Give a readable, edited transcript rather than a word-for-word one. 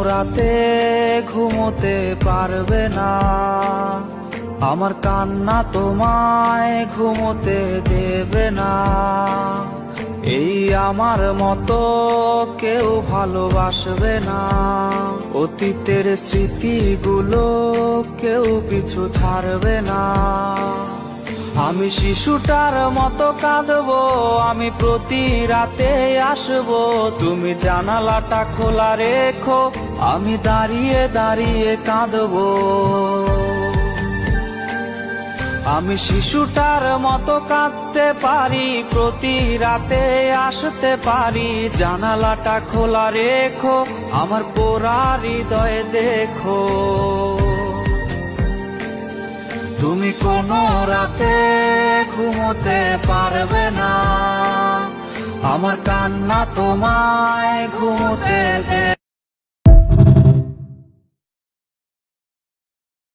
রাতে ঘুমোতে পারবে না, আমার কান্না তোমায় ঘুমোতে দেবে না। এই আমার মতো কেউ ভালোবাসবে না, অতীতের স্মৃতিগুলো কেউ পিছু ছাড়বে না। আমি শিশুটার মতো কাঁদবো, আমি প্রতি রাতে আসবো, তুমি জানালাটা খোলা রেখো, আমি দাঁড়িয়ে দাঁড়িয়ে কাঁদবো। আমি শিশুটার মতো কাঁদতে পারি, প্রতি রাতে আসতে পারি, জানালাটা খোলা রেখো, আমার পোড়া হৃদয় দেখো। তুমি কোনো রাতে ঘুমোতে পারবে না, আমার কান্না তোমায় ঘুমোতে দেবে